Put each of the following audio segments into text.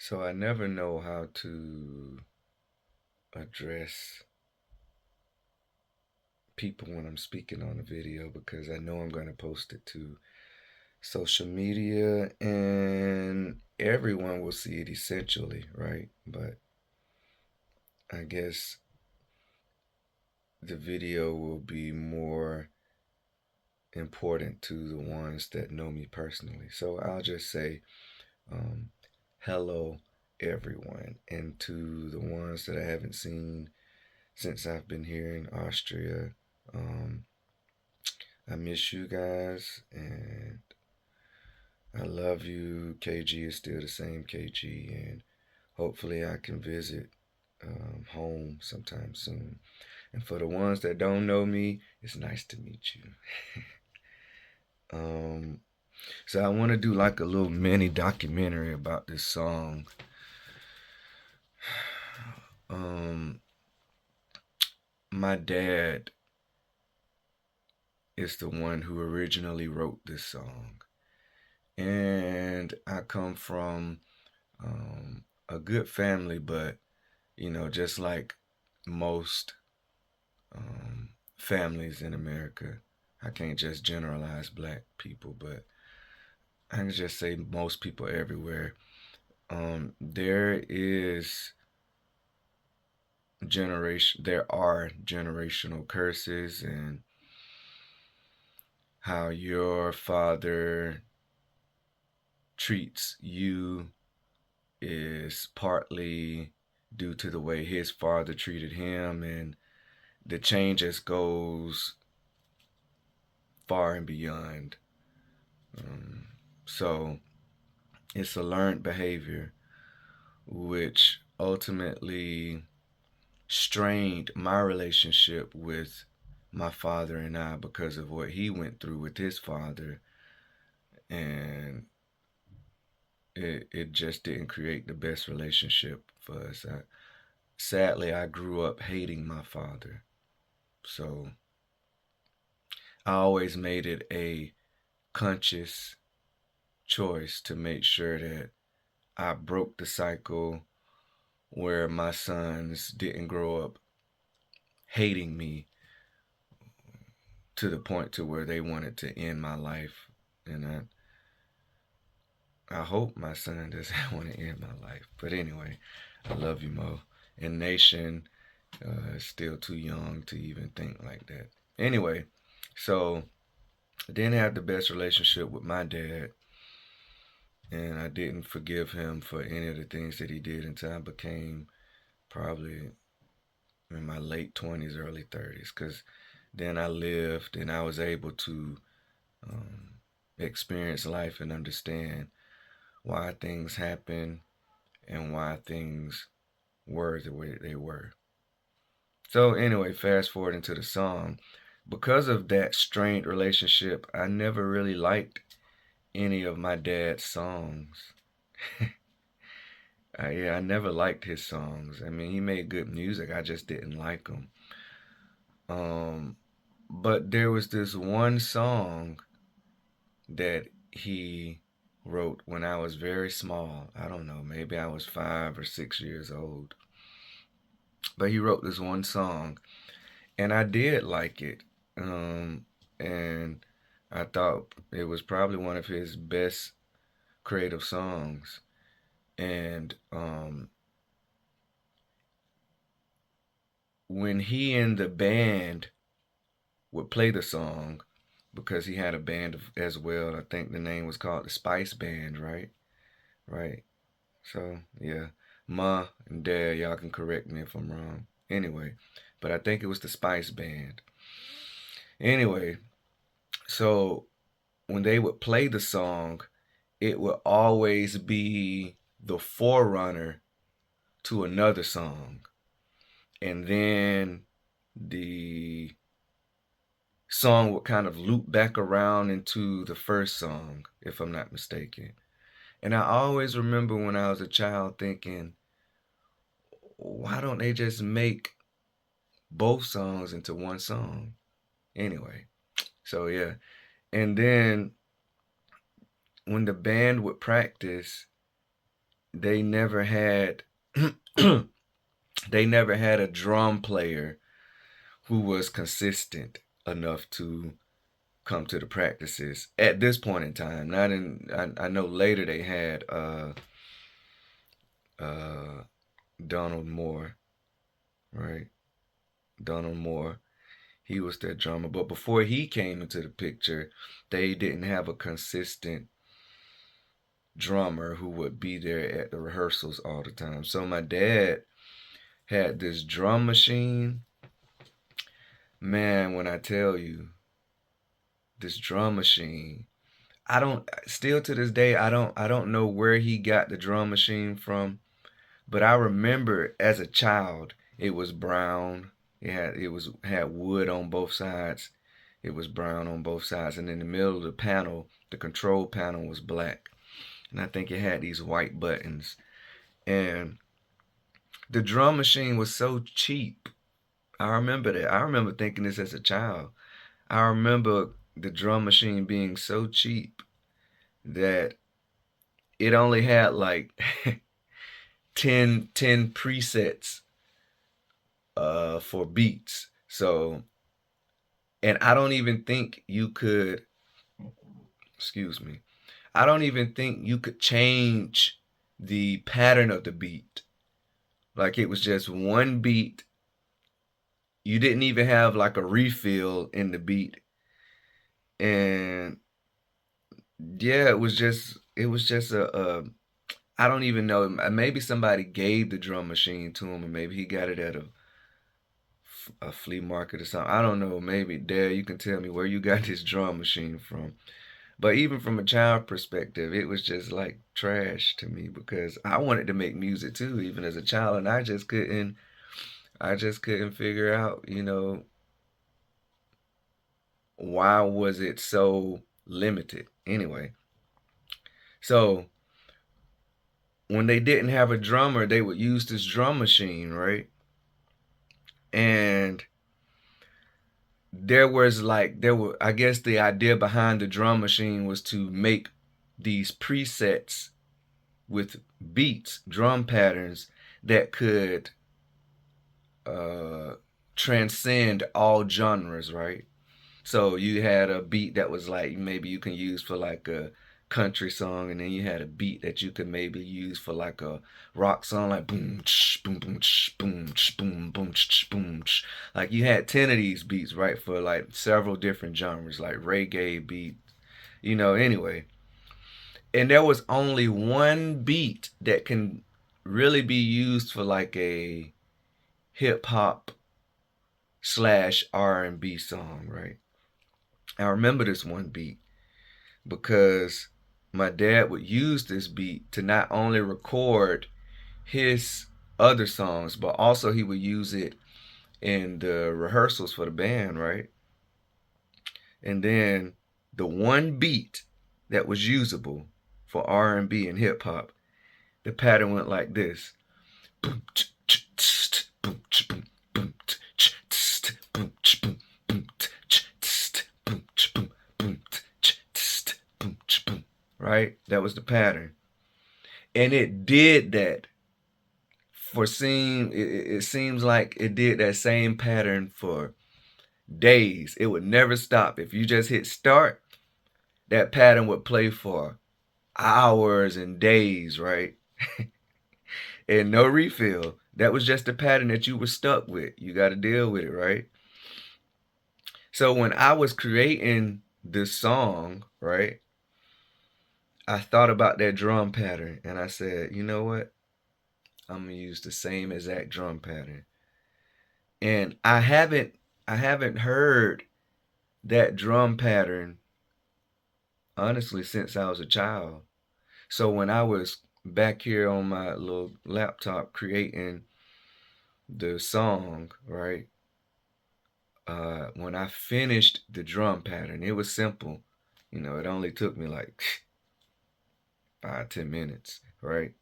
So I never know how to address people when I'm speaking on a video because I know I'm going to post it to social media and everyone will see it essentially, right? But I guess the video will be more important to the ones that know me personally. So I'll just say, um, hello, everyone. And to the ones that I haven't seen since I've been here in Austria, um, I miss you guys and I love you. KG is still the same KG, and hopefully I can visit home sometime soon. And for the ones that don't know me, it's nice to meet you. um, so I want to do like a little mini documentary about this song. Um, my dad is the one who originally wrote this song, and I come from a good family, but just like most families in America, I can't just generalize black people, but I can just say most people everywhere. There are generational curses, and how your father treats you is partly due to the way his father treated him, and the changes goes far and beyond. Um, so it's a learned behavior, which ultimately strained my relationship with my father and I because of what he went through with his father, and it just didn't create the best relationship for us. Sadly, I grew up hating my father, so I always made it a conscious choice to make sure that I broke the cycle where my sons didn't grow up hating me to the point to where they wanted to end my life. And I hope my son doesn't want to end my life. But anyway, I love you, Mo. And Nation is still too young to even think like that. Anyway, so I didn't have the best relationship with my dad, and I didn't forgive him for any of the things that he did until I became probably in my late 20s, early 30s, because then I lived and I was able to um, experience life and understand why things happen and why things were the way they were. So, anyway, fast forward into the song. Because of that strained relationship, I never really liked any of my dad's songs. Yeah, I never liked his songs. I mean, he made good music. I just didn't like them. Um, but there was this one song that he wrote when I was very small. I don't know, maybe I was 5 or 6 years old. But he wrote this one song, and I did like it. And I thought it was probably one of his best creative songs. And when he and the band would play the song, because he had a band as well. I think the name was called the Spice Band, right? Right. So yeah, Ma and Dad, y'all can correct me if I'm wrong. Anyway, but I think it was the Spice Band. Anyway, so when they would play the song, it would always be the forerunner to another song, and then the song would kind of loop back around into the first song, if I'm not mistaken. And I always remember when I was a child thinking, why don't they just make both songs into one song? Anyway, so yeah. And then when the band would practice, they never had they never had a drum player who was consistent enough to come to the practices at this point in time. Not in I know later they had uh Donald Moore, right? Donald Moore. He was their drummer, but before he came into the picture, they didn't have a consistent drummer who would be there at the rehearsals all the time. So my dad had this drum machine. Man, when I tell you, this drum machine, I don't still to this day I don't know where he got the drum machine from, but I remember as a child it was brown. It had wood on both sides. It was brown on both sides, and in the middle of the panel, the control panel was black. And I think it had these white buttons. And the drum machine was so cheap. I remember that. I remember thinking this as a child. I remember the drum machine being so cheap that it only had like 10 presets for beats. So, and I don't even think you could, excuse me, I don't even think you could change the pattern of the beat. Like it was just one beat. You didn't even have like a refill in the beat. And yeah, it was just a I don't even know. Maybe somebody gave the drum machine to him, or maybe he got it at a flea market or something. I don't know. Maybe Dad, you can tell me where you got this drum machine from. But even from a child perspective, it was just like trash to me because I wanted to make music too, even as a child, and I just couldn't figure out, why was it so limited anyway. So when they didn't have a drummer, they would use this drum machine, right? And I guess the idea behind the drum machine was to make these presets with beats, drum patterns that could uh, transcend all genres, right? So you had a beat that was like maybe you can use for like a country song, and then you had a beat that you could maybe use for like a rock song, like boom, tsh, boom, boom, tsh, boom, tsh, boom, boom, tsh, boom. Tsh. Like you had 10 of these beats, right, for like several different genres, like reggae beat, anyway. And there was only one beat that can really be used for like a hip hop slash R&B song, right? I remember this one beat because my dad would use this beat to not only record his other songs, but also he would use it in the rehearsals for the band, right? And then the one beat that was usable for R&B and hip hop, the pattern went like this. Boom, boom, boom, boom, boom, boom, boom, right? That was the pattern. And it did that it seems like it did that same pattern for days. It would never stop. If you just hit start, that pattern would play for hours and days, right? And no refill. That was just the pattern that you were stuck with. You got to deal with it, right? So when I was creating this song, right, I thought about that drum pattern and I said, you know what? I'm gonna use the same exact drum pattern. And I haven't heard that drum pattern honestly since I was a child. So when I was back here on my little laptop creating the song, right? When I finished the drum pattern, it was simple. It only took me like 5, 10 minutes, right?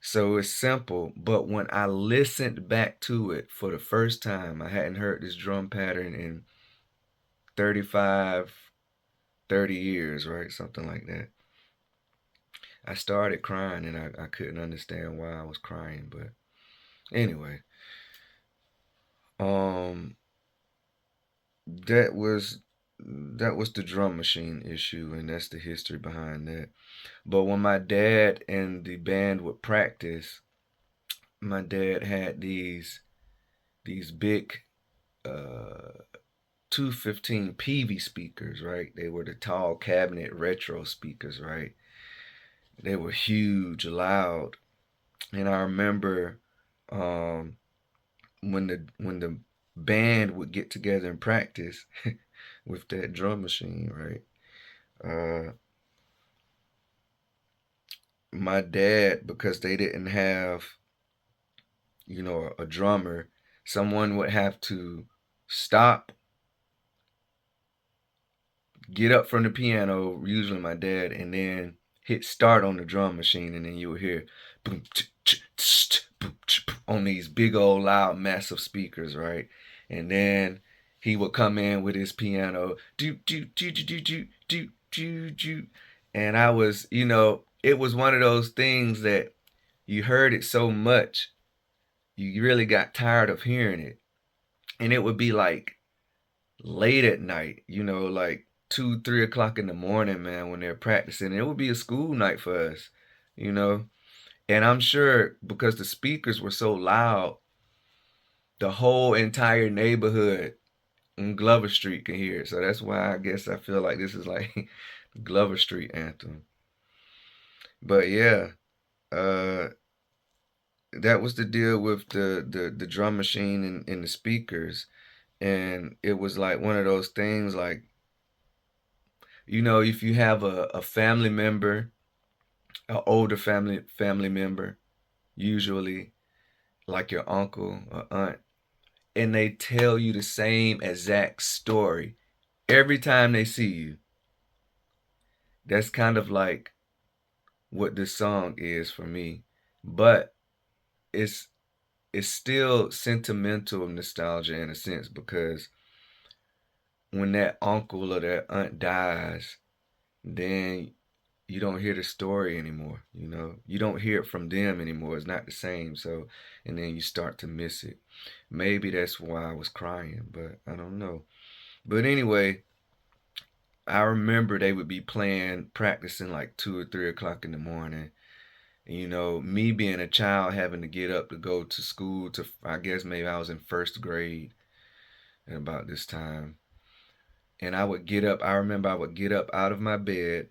So it's simple, but when I listened back to it for the first time, I hadn't heard this drum pattern in 35, 30 years, right? Something like that. I started crying and I couldn't understand why I was crying. But anyway, um, that was that was the drum machine issue, and that's the history behind that. But when my dad and the band would practice, my dad had these big uh 215 PV speakers, right? They were the tall cabinet retro speakers, right? They were huge, loud, and I remember um, when the band would get together and practice with that drum machine, right? Uh, my dad, because they didn't have, a drummer, someone would have to stop, get up from the piano, usually my dad, and then hit start on the drum machine, and then you would hear boom, boom, on these big old loud massive speakers, right? And then he would come in with his piano, do do do do do do do do do, and it was one of those things that you heard it so much, you really got tired of hearing it, and it would be like late at night, like 2, 3 o'clock in the morning, man, when they're practicing. It would be a school night for us, you know. And I'm sure because the speakers were so loud, the whole entire neighborhood in Glover Street can hear it. So that's why I guess I feel like this is like Glover Street anthem. But yeah, uh, that was the deal with the drum machine and the speakers. And it was like one of those things like, if you have a family member, an older family member, usually like your uncle or aunt, and they tell you the same exact story every time they see you. That's kind of like what this song is for me. But it's it's still sentimental nostalgia in a sense because when that uncle or that aunt dies, then you don't hear the story anymore. You don't hear it from them anymore. It's not the same. So, and then you start to miss it. Maybe that's why I was crying, but I don't know. But anyway, I remember they would be playing, practicing like 2 or 3 o'clock in the morning. And, me being a child having to get up to go to school I guess maybe I was in first grade at about this time. And I remember I would get up out of my bed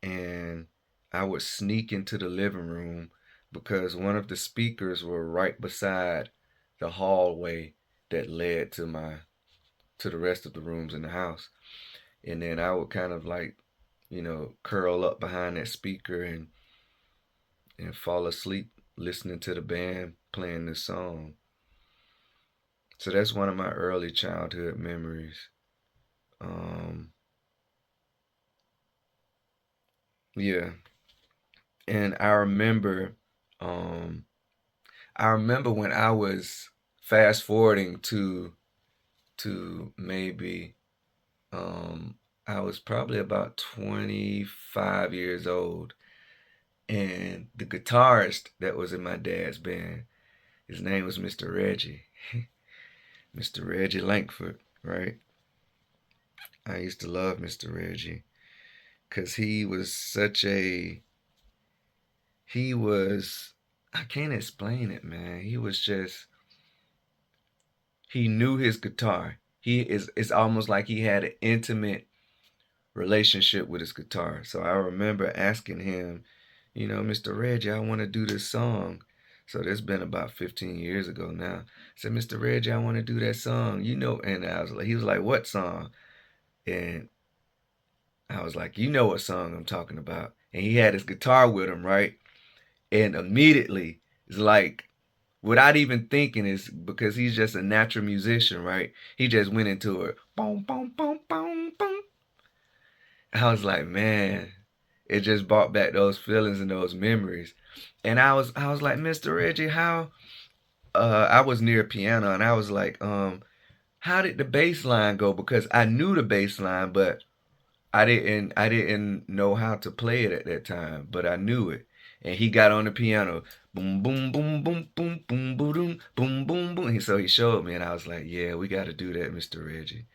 and I would sneak into the living room because one of the speakers were right beside the hallway that led to the rest of the rooms in the house. And then I would kind of like, curl up behind that speaker and fall asleep listening to the band playing this song. So that's one of my early childhood memories. Um, yeah, and um, I remember when I was fast forwarding to maybe I was probably about 25 years old, and the guitarist that was in my dad's band, his name was Mr. Reggie, Mr. Reggie Lankford, right? I used to love Mr. Reggie because he was, I can't explain it, man. He knew his guitar. It's almost like he had an intimate relationship with his guitar. So I remember asking him, Mr. Reggie, I want to do this song. So that's been about 15 years ago now. I said, Mr. Reggie, I want to do that song. And he was like, what song? And I was like, you know what song I'm talking about. And he had his guitar with him, right? And immediately, it's like, without even thinking, is because he's just a natural musician, right? He just went into it. Boom, boom, boom, boom, boom. I was like, man, it just brought back those feelings and those memories. And I was like, Mr. Reggie, how I was near a piano and I was like, how did the bass line go? Because I knew the bass line, but I didn't know how to play it at that time, but I knew it. And he got on the piano, boom boom boom boom boom boom boom boom boom boom. So he showed me, and I was like, "Yeah, we got to do that, Mr. Reggie."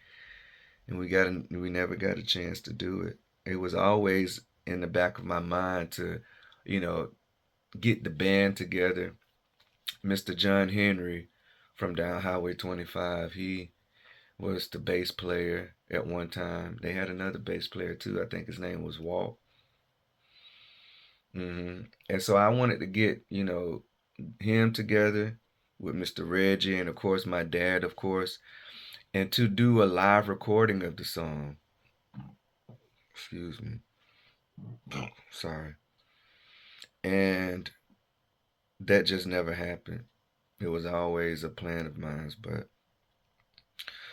And we never got a chance to do it. It was always in the back of my mind to, you know, get the band together. Mr. John Henry from down Highway 25, he was the bass player at one time. They had another bass player too. I think his name was Walt. And so I wanted to get, him together with Mr. Reggie and of course my dad, of course, and to do a live recording of the song. Excuse me. Sorry. And that just never happened. It was always a plan of mine, but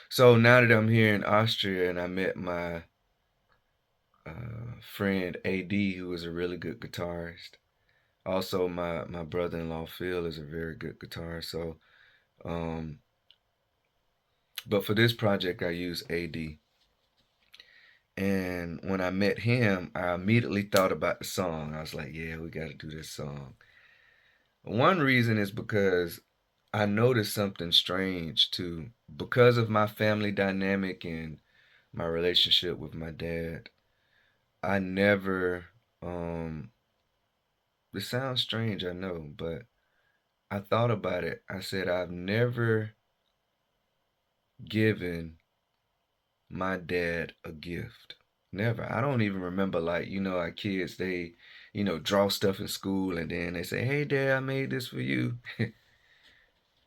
so now that I'm here in Austria and I met my friend AD, who is a really good guitarist. Also, my brother-in-law Phil is a very good guitarist. So, um, but for this project, I use AD. And when I met him, I immediately thought about the song. I was like, yeah, we got to do this song. One reason is because I noticed something strange too. Because of my family dynamic and my relationship with my dad, I never, it sounds strange, I know, but I thought about it. I said, I've never given my dad a gift. Never. I don't even remember, like, our kids, they, draw stuff in school and then they say, hey, Dad, I made this for you.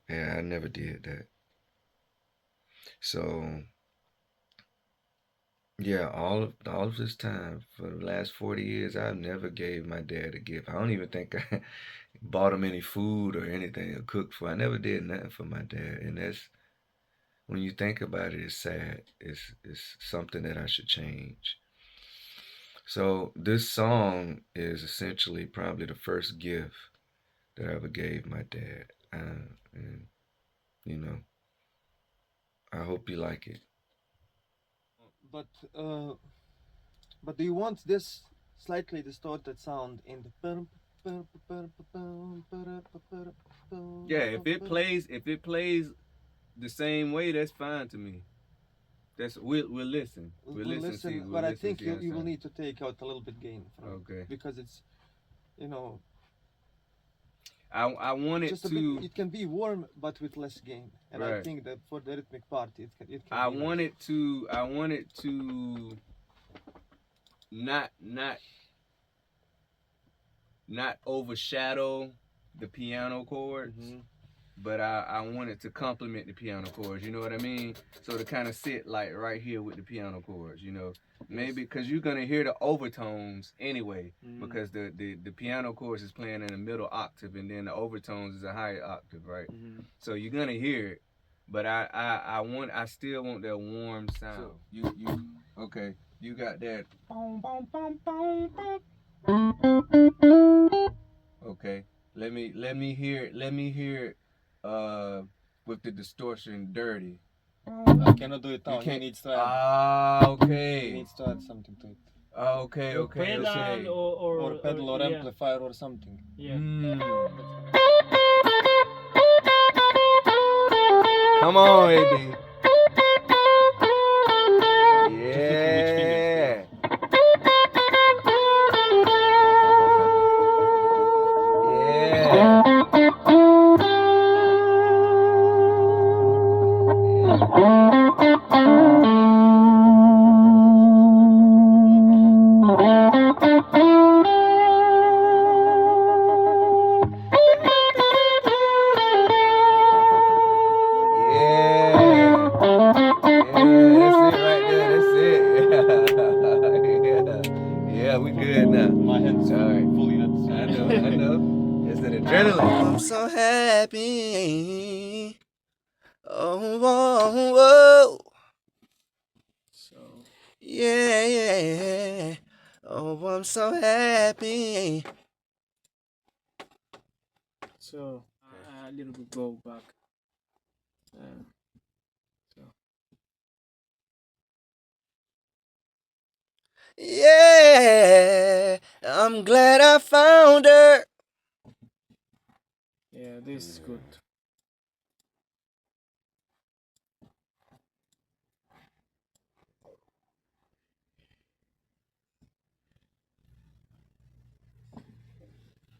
Yeah, I never did that. So, yeah, all of this time, for the last 40 years, I've never gave my dad a gift. I don't even think I bought him any food or anything or cooked for. I never did nothing for my dad. And that's, when you think about it, it's sad. It's something that I should change. So this song is essentially probably the first gift that I ever gave my dad. And you know, I hope you like it. But uh, but do you want this slightly distorted sound in the Yeah, if it plays the same way, that's fine to me. That's we'll listen. We'll we'll listen. See. listen, We'll but I listen. think See how it you will sounds. need to take out a little bit gain from it Okay. because it's you know I wanted just a bit. to It can be warm but with less gain, and I right. think that for the rhythmic part it can I be nice. wanted to. I wanted to not not overshadow the piano chords, Mm-hmm. but I wanted to complement the piano chords. You know what I mean? So to kind of sit like right here with the piano chords. Yes. Maybe because you're gonna hear the overtones anyway, Mm. because the piano chorus is playing in the middle octave, and then the overtones is a higher octave, right? Mm-hmm. So you're gonna hear it, but I still want that warm sound. So You okay? You got that. Okay. Let me hear it with the distortion dirty. I cannot do it You now. He can't. needs to add. Ah, He okay. needs to add something to it, Okay, Or okay, pedal okay. or pedal, or yeah, amplifier, or something. yeah. Mm. Come on, AD. Just look at which fingers play. Yeah. Yeah. Yeah. Yeah, that's it right there. That's it. Yeah. Yeah, we good now. My hands All right. fully I not. know, I know. It's an adrenaline. I'm so happy. Oh, whoa, whoa. So Yeah, yeah. Oh, I'm so happy. so a little bit go back. Uh, so Yeah, I'm glad I found her. Yeah, this is good.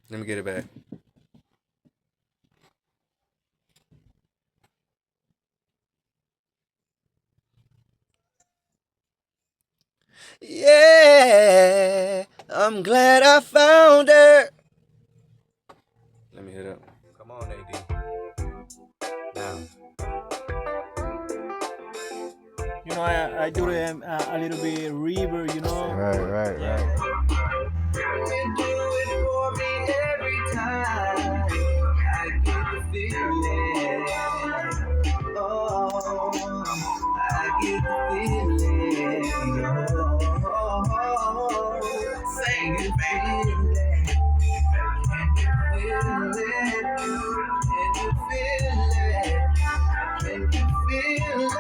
Let me get it back. Yeah, I'm glad I found her. Let me hit up. Come on, AD. Now. You know, I do a little bit reverb, you know. Right. You do it for me every time. I get the feeling. Oh, I get the feeling. Oh, sing it, baby. Can you feel it? Can you feel it? Can you feel it?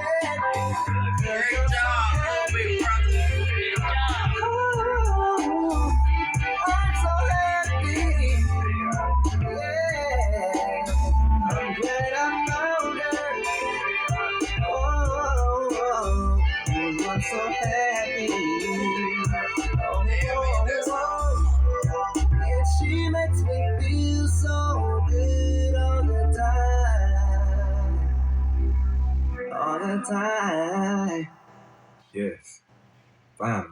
Great job, big brother. Ooh, I'm so happy. Yeah, I'm glad I found her. Oh, I'm so happy. And she makes me feel so good all the time. All the time. Yes, fine.